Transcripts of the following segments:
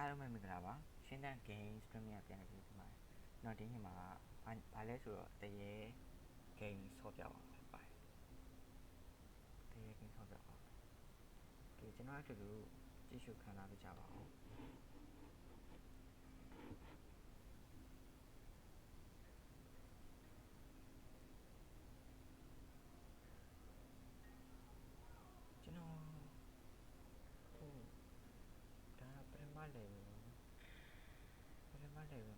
အားလုံးပဲမင်္ဂလာပါရှင်းတန်း games premier ပြန်ကြည့်ဒီမှာတော့ဒီနေ့မှာဘာလဲဆိုတော့တရေ game ဆော့ပြပါမယ်ပါတယ်တရေ game ဆော့ပြပါမယ်ဒီကျွန်တော်အတူတူကြည့်ရှုခံစားကြပါဦးကျွန်တော်ဟုတ်ဒါပထမလေ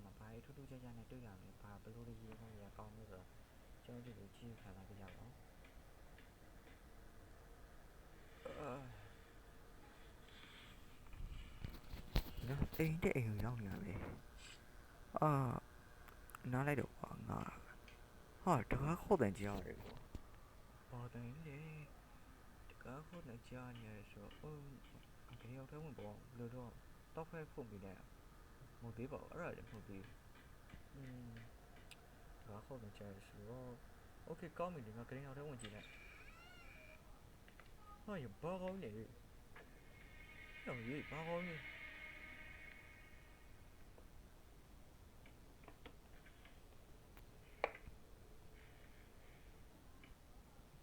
မှာဘာထူးထူးခြားခြားနဲ့တွေ့ရမလဲဘာဘလို့ရေးမှရကောင်းလို့ဆိုတော့ကျွန်တော်တို့ကြည့်ခံစားကြပါဦးနော်အိမ်တဲ့အိမ်ကိုရောက်နေရမယ်နားလိုက်တော့ငါဟာတကားခုတ်တယ်ကြားရတယ်ကွာဘာတယ်လဲတကားခုတ်တယ်ကြားနေရဆိုတော့ဘယ်ရောက်ထဲဝင်ပေါ့လို့တော့တောက်ဖက်ဖုတ်ပြီးလိုက်မဟုတ်သေးပါဘူးအဲ့ဒါလည်းမဟုတ်သေးဘူးဘာခုတ်တယ်ကြားရဆိုတော့โอเคကောင်းပြီဒီမှာဂရင်းရောက်ထဲဝင်ကြည့်လိုက်ဟာရဘာကောင်းနေလဲတော့ရေးဘာကောင်းနေ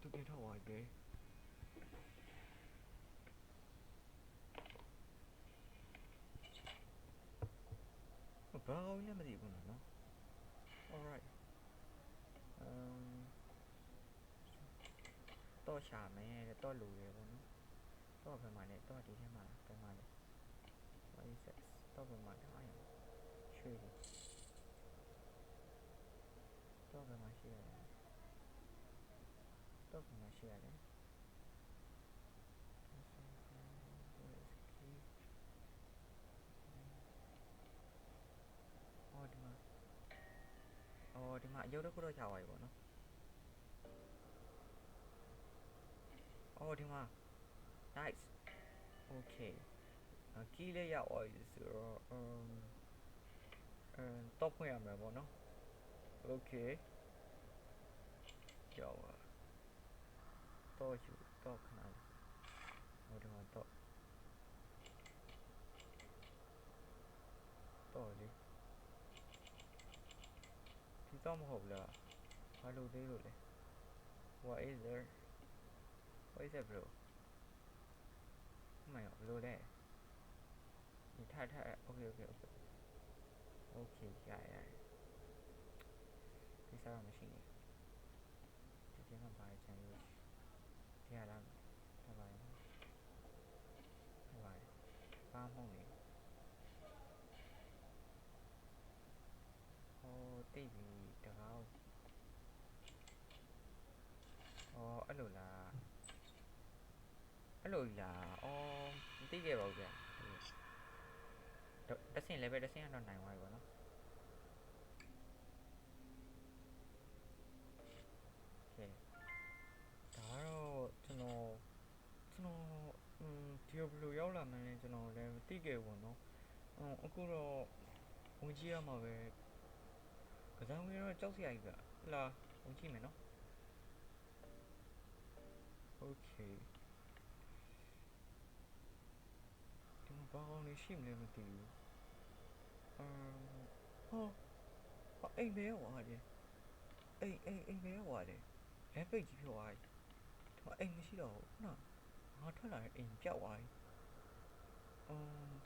သူပြင်ထောက်သွားပြီဘာကောင်းလဲမသိဘူးနော် alright တော့ရှာမယ်တော့လူရယ်ပေါ့နော်တော့ဘယ်မှာလဲတော့ဒီထဲမှာဘယ်မှာလဲ what is this တော့ဘယ်မှာထားရရွှေတယ်တော့ဘယ်မှာရှိရလဲတော့ဘယ်မှာရှိရလဲဒီမှာအရုပ်တစ်ခုတော့ချသွားပြီပေါ့နော်ဒီမှာ nice okay ကီးလေးရောက်သွားပြီဆိုတော့တော့ဖွင့်ရမှာပေါ့နော် okay ကြောက်တော့ယူတော့ခဏလေးဒီမှာတော့လေးဒီတော့မဟုတ်လားဘာလို့သေးလို့လဲ what is there what is that bro မရဘလို့လဲဒီထokayရဒီစားရမရှိနေဒီကျမှဘာချင်လို့ဒီရလားဒါပါရင်ဘာမှမဟုတ်နေတိတ်ပြီတကားအဲ့လိုလားမသိခဲ့ပါဘူးဗျာတဆင့် level တဆင့်ကတော့နိုင်သွားပြီပေါ့နော်โอเคဒါကတော့ကျွန်တော်ဒီဘယ်လိုရောက်လာမှန်းလဲကျွန်တော်လည်းမသိခဲ့ဘူးပေါ့နော်အခုတော့ဝင်ကြည့်ရမှာပဲကစားဝင်တော့ကြောက်စရာကြီးကလာဝင်ကြည့်မယ်နော်โอเคဒီမှာဘာကောင်းလေးရှိမလဲမသိဘူးအိမ်ပဲဟွာတယ်အိမ်ပဲဟွာတယ်လက်ပိတ်ကြီးဖြစ်သွားပြီအိမ်မရှိတော့ဘူးနော်ငါထွက်လာတဲ့အိမ်ပြောက်သွားပြီ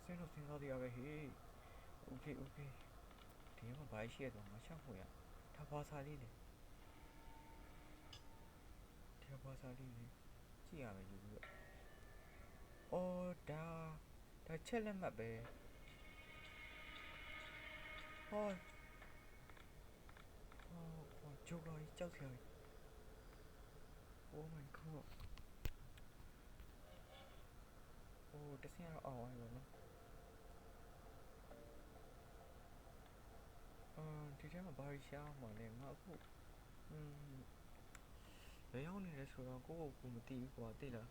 စဉ်းစားရပဲဟေးโอเคဒီမှာဘာရှိရတော့ငါရှောက်ဖို့ရဒါဘာစာလေးလဲဒါဘာစာလေးလဲကြည့်ရမယ်ယူပြီးတော့ဒါချက်လက်မှတ်ပဲဂျိုကာကြီးကြောက်စရာကြီး oh my god တဆင်ကတော့အောင်သွားပြီပေါ့နော်ဒီထဲမှာဘာရှားမှလဲငါအခုဘယ်ရောက်နေလဲဆိုတော့ကိုမသိဘူးကွာသိလား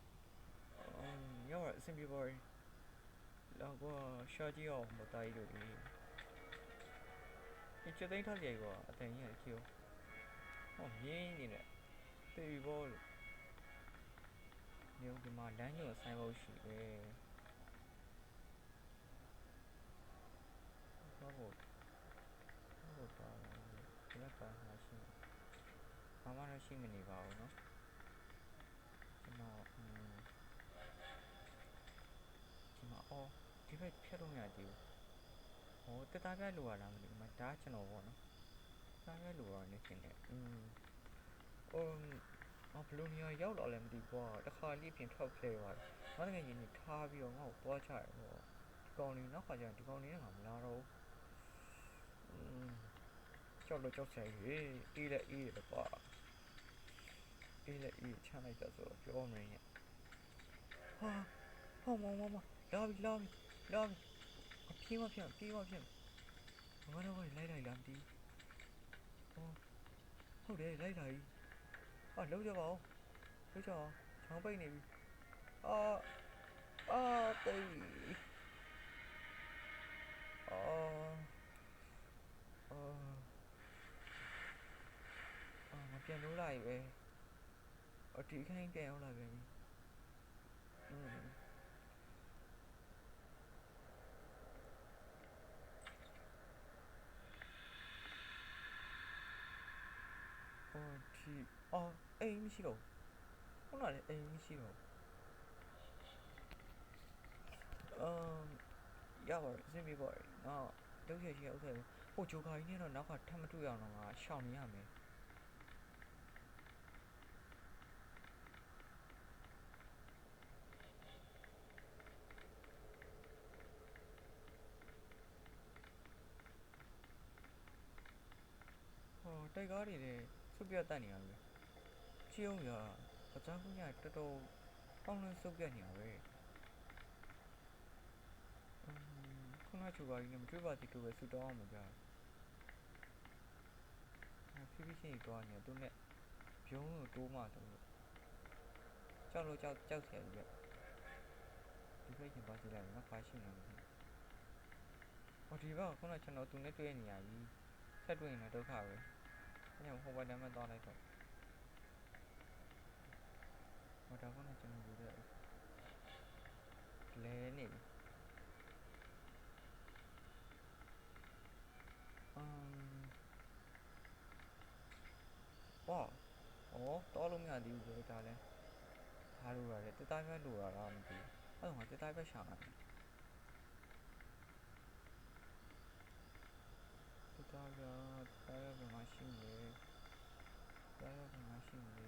ရောက်ရအဆင်ပြေပါရဲ့လောက်ကွာရှားကြည့်အောင်မတိုင်းလို့ဒီချက်သိမ်းထားကြကွာအတန်ကြီးရကြည့်မြင်းနေတယ်တေးဘောလို့ဒီမှာလမ်းညွှန်ဆိုင်ဖို့ရှိတယ် ဟုတ်သွားပါဘူးဒီဘက်ပါမှာရှိနေဘာမှတော့ရှိမနေပါဘူးเนาะကျွန်တော်ဒီမှာအော်ဒီဘက်ဖြတ်လို့မရသေးဘူးဟိုတက်တာပြလိုရလားမသိဘူးဒါကကျွန်တော်ပေါ့နော်တာပြလိုရနေရှင်တယ်ဘလိုနေရာရောက်တော့လည်းမသိဘူးကွာတခါလေးပြင်ထွက်ဖလဲသွားတယ်နောက်တစ်ခါရင်ထားပြီးတော့ငါ့ကိုသွားချတယ်ပေါ့ဒီကောင်လေးနောက်ခါကျရင်ဒီကောင်လေးနဲ့ငါမလာတော့ဘူးကြောက်လို့ကြောက်ဆဲကြီးအေးလည်းအေးတယ်ကွာအေးလည်းအေးချမ်းလိုက်တာဆိုတော့ပြောမရင်းဟာဟောမောလာပြီပြေးမဖြစ်ငါတော့လိုက်လာမသိဟုတ်တယ်လိုက်လာကြီးလုံးကြပါဦးလုံးကြအောင်ချောင်းပိတ်နေပြီတိတ်ငါပြန်လို့လာပြီပဲဒီခိုင်းပြန်ရောက်လာပြန်ပြီဒီအိမ်မရှိတော့ခုနလည်းအိမ်မရှိတော့ရပါတယ်အဆင်ပြေပါတယ်ငါလုံးရရှိဥစ္စာဟိုဂျိုကာကြီးနဲ့တော့နောက်ကထပ်မတွေ့အောင်တော့ငါရှောင်နေရမယ်တိုက်ကားတွေလည်းစုပ်ပြတ်တတ်နေရပြီချီအောင်ရပကြားခုညတော်တော်ပေါင်းလို့စုပ်ပြတ်နေရပဲခုနဂျိုကာကြီးနဲ့မတွေ့ပါသေးတော့ပဲဆူတောင်းအောင်မပြဖြည်းဖြည်းချင်းသွားနေသူနဲ့ဘုံကိုတိုးမှတော့ကြောက်လို့ကြောက်ဆရာကြီးဒီဘက်ရင်ပါစီလိုက်နော်ဖားရှိနေတယ်ဒီဘက်ခုနကျွန်တော်သူနဲ့တွေ့နေရပြီဆက်တွေ့ရင်တော့ဒုက္ခပဲအဲ့ကြောင့်ဟိုဘက်တမ်းမှသွားလိုက်တော့ဒါကလည်းကျွန်တော်ယူတဲ့လဲနေပြီတော်လို့မရသေးဘူးဒါလည်းထားလို့ရတယ်တက်သားပဲလိုရတာမသိဘူးအဲ့တော့ငါတက်သားပဲရှာမှာတက်သားကဘယ်မှာရှိနေတက်သားကဘယ်မှာရှိနေ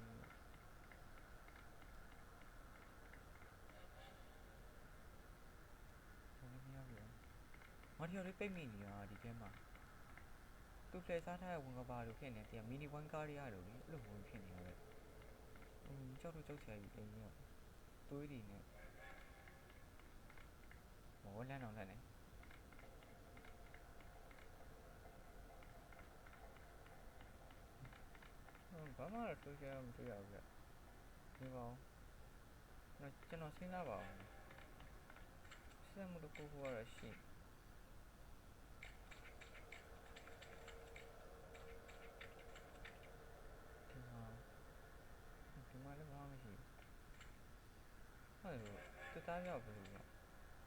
မာရီယိုလေးပိတ်မိနေတာဒီထဲမှာသူ့ဖလက်စားထားတဲ့ဝင်ကဘာလို့ဖြစ်နေတယ်မီနီဝမ်ကားရရတယ်လေအဲ့လိုဝင်ဖြစ်နေရတယ်ကြောက်တော့ကြောက်ချင်ပြီအိမ်ကြီးသွေးတွေနဲ့လမ်းအောင်လမ်းနေဘာမှတော့တွေ့ကြမတွေ့ရဘူးဒီပါကျွန်တော်စဉ်းစားပါဦးဆက်မှုတစ်ခုခုကတော့ရှိဒီမှာလည်းဘာမှမရှိဘူးတက်သားရောက်ပြီ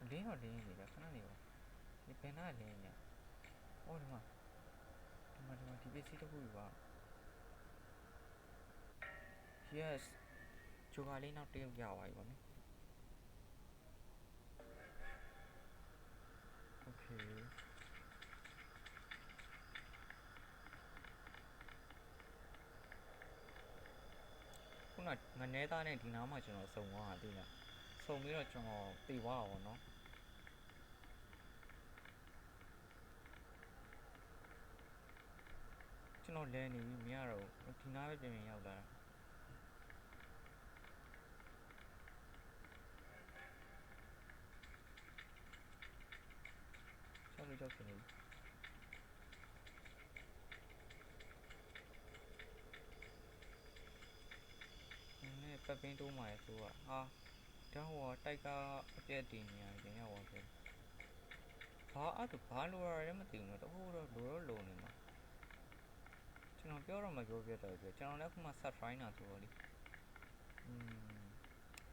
လင်းတော့လင်းနေတယ်ခဏနေပါဒီဘယ်နာလင်းနေဒီမှာဒီပစ္စည်းတစ်ခုယူပါ yes ဂျိုကာလေးနောက်တယောက်ရပါပြီဗောနော် okay ခုနငနဲသားနဲ့ဒီနားမှာကျွန်တော်စုံသွားတာသိလားစုံပြီးတော့ကျွန်တော်တေသွားတာဗောနော်ကျွန်တော်လဲနေပြီမရတော့ဒီနားပဲပြင်ရောက်လာတာကြောက်နေပြီပတ်ပင်းတိုးမှာဆိုတော့တော့တိုက်ကအပြက်တင်နေရတယ်ညဝါဆိုဘာလိုရလဲမသိဘူးတော့လိုနေမှာကျွန်တော်ပြောတော့မပြောပြတော့ပြကျွန်တော်လည်းခုမှ set try နာဆိုတော့လေ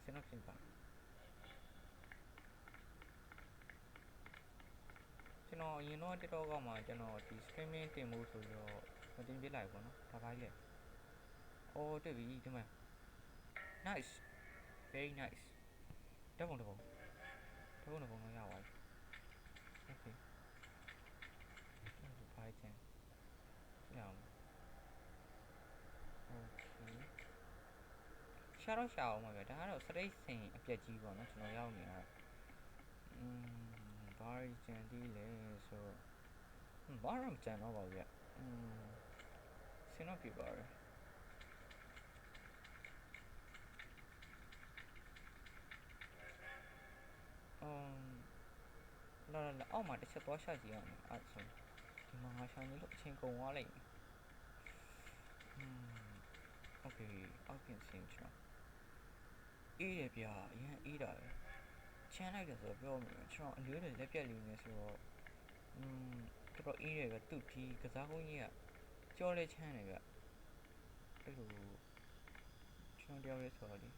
ကျွန်တော်ပြင်ပါ ကျွန်တော်အရင်တော့ TikTok ကမှကျွန်တော်ဒီ streaming တင်ဖို့ဆိုတော့မတင်ပြလိုက်ဘူးเนาะဒါပါကြီးလေအော်တွေ့ပြီဒီမှာ nice very nice တပုံတော့ရပါပြီ okay ဖိုင်ချင်ရအောင် okay ရှာအောင်ပါဗျာဒါကတော့စရိတ်စင်အပြက်ကြီးပေါ့နော်ကျွန်တော်ရောက်နေတာဘာကြံသေးလဲဆိုဘာမှမကြံတော့ပါဘူးဗျဆင်းတော့ပြပါရယ်လာအောက်မှာတစ်ချက်သွားရှာကြည့်အောင်အဲ့ဆိုဒီမှာငါရှာနေလို့အချိန်ကုန်သွားလိုက်โอเคအောက်ပြင်ဆင်းချောအေးရဗျာအရင်အေးတာပဲချမ်းလိုက်တယ်ဆိုတော့ပြောမယ်ကျွန်တော်အလေးတွေလက်ပြက်လေးနေဆိုတော့တော်တော်အေးတယ်ဗျသူ့ဒီကစားကုန်းကြီးကကြောလဲချမ်းတယ်ဗျအဲ့လိုကျွန်တော်တယောက်လေးဆိုတော့ဒီ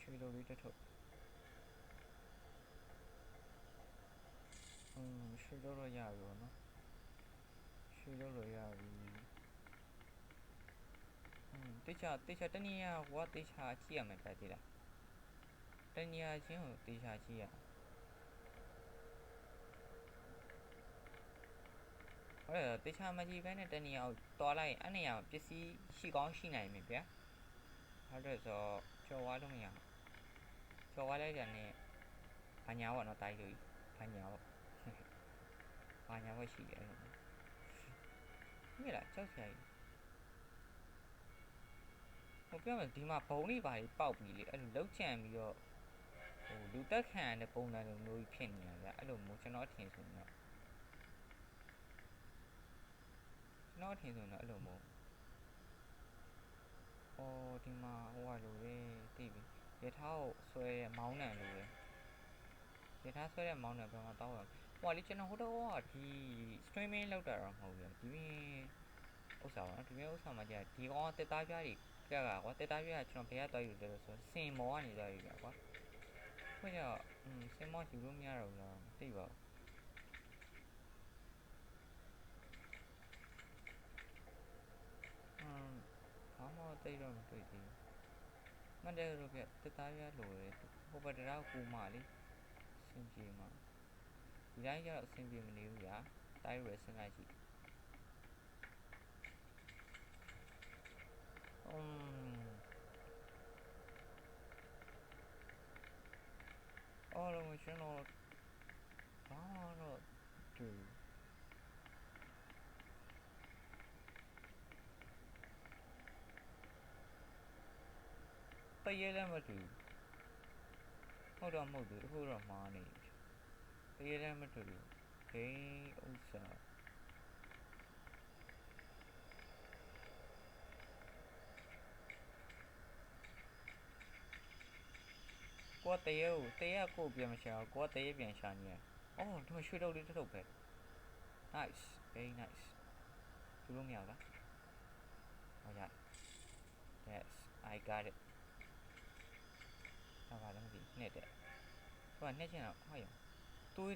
ရွှေလိုလေးတစ်ထုပ်ရွှေလို့ရပြီပေါ့နော်ရွှေလို့ရပြီတေချာတနည်းဟိုကတေချာကြည့်ရမယ်ပဲသေးလားတနည်းချင်းကိုတေချာကြည့်ရဟုတ်တယ်တေချာမကြည့်ဘဲနဲ့တနည်းအောင်တော်လိုက်အဲ့နေရာပစ္စည်းရှိကောင်းရှိနိုင်မယ်ဗျာဟုတ်တယ်ဆိုကျော်ဝါလို့မရကျော်ဝါလိုက်တယ်နဲ့ဘာညာပေါ့နော်တိုင်းလို့ဘာညာပေါ့ဘာညာပေါ့ရှိတယ်အဲ့လိုမြင်လားကြောက်စရာကြီးဟိုပြောမယ်ဒီမှာဘုံလေးပါလေးပေါက်ပြီးလေအဲ့လိုလောက်ချန်ပြီးတော့ဟိုလူတက်ခံတဲ့ပုံစံလိုမျိုးဖြစ်နေတာဗျအဲ့လိုမျိုးကျွန်တော်ထင်ဆိုတော့အဲ့လိုမျိုးအော်ဒီမှာဟိုကလိုပဲသိပြီရထားကိုဆွဲရမောင်းနှံလိုပဲရထားဆွဲတဲ့မောင်းနှံဘယ်မှာတောင်းရဟိုကလေကျွန်တော်ဟိုတော့ဒီ streaming လောက်တာတော့မဟုတ်ဘူးဒီဥစ္စာပါနော်ဒီဥစ္စာမှာကြာဒီကောင်ကတက်သားပြားတွေကြက်ကွာတက်သားပြားကကျွန်တော်ဘယ်ကတွားယူတယ်လို့ဆိုစင်မော်ကနေတွားယူကြကွာခွင့်ရစင်မော်ယူလို့မရတော့ဘူးလားမသိပါဘူးဘာမှသိတော့မတွေ့သေးဘူးမန္တလေးလိုပြတက်သားပြားလိုတယ်ဟိုဘက်တရားကူမလေးစင်ပြေမှာဒီတိုင်းကျတော့အဆင်ပြေမနေဘူးဗျာတိုင်းရယ်စဉ်းစားကြည့်အော်လို့ကျွန်တော်ဘာတော့တူတရေလည်းမတူဟုတ်တော့မဟုတ်ဘူးအခုတော့မှားနေတရေလည်းမတူဘူးဂိမ်းဥစ္စာကိုတရေကိုပြန်မရှာကိုတရေပြန်ရှာနေရအော်ဒီမှာရွှေထုတ်လေးတစ်ထုပ်ပဲ nice very nice သူတို့မရလားဟုတ်ရ yes I got it ဘာလဲမသိနဲ့တဲ့ဟိုကနဲ့ချင်းတော့ဟုတ်ရတွေး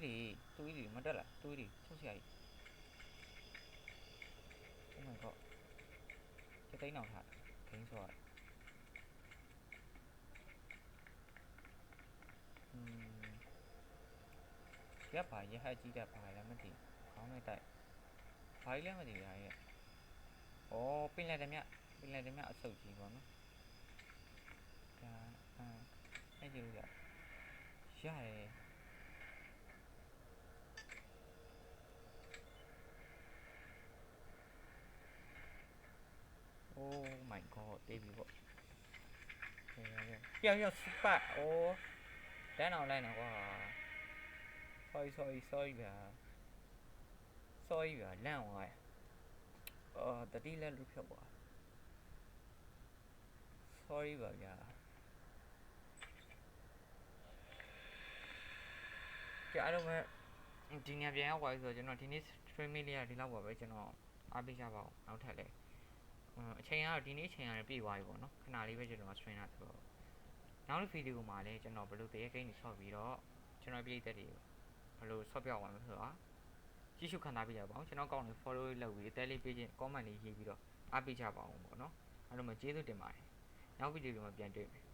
တွေမတက်လားတွေးတွေထုတ်စရာကြီး oh my god จะသိမ်းအောင်ထားဂိမ်းဆိုရတယ်ရပ်ပါရဟတ်ကြီးတက်ပါလည်းမသိခေါင်းနဲ့တိုက်ဘာကြီးလည်းမသိရရဲ့ဩပင်လယ်ဓမြအဆုတ်ကြီးပေါ့နော်ဒါအဲ့ဒီလိုရတယ်oh my god တေးပြီပေါ့ပြောစပတ်ဩတန်းအောင်လိုက်တော့ကွာ sorry ဗျာလန့်သွားတတိလက်လူဖြတ်သွား sorry ပါဗျာကြအားလုံးပဲဒီနေ့ပြန်ရောက်သွားပြီဆိုတော့ကျွန်တော်ဒီနေ့ streaming လေးကဒီလောက်ပါပဲကျွန်တော်အားပေးကြပါဦးနောက်ထပ်လည်းအချိန်ကတော့ဒီနေ့အချိန်ကတော့ပြည့်သွားပြီပေါ့နော်ခဏလေးပဲကျွန်တော် stream တာဆိုတော့နောက်တစ်ဗီဒီယိုမှာလည်းကျွန်တော်ဘယ်လိုတရေကိန်းတွေဆော့ပြီးတော့ကျွန်တော်ပြည်သက်တွေဘယ်လိုဆော့ပြောက်သွားမလဲဆိုတော့ ကြည့်ရှုခံစားပေးကြပါအောင်ကျွန်တော်ကောင်းနေ follow လုပ်ပြီးတဲလေးပေးခြင်း comment လေးရေးပြီးတော့အားပေးကြပါအောင်ပေါ့နော်အဲ့တော့မှကျေးဇူးတင်ပါတယ်နောက်ဗီဒီယိုတွေမှာပြန်တွေ့မယ်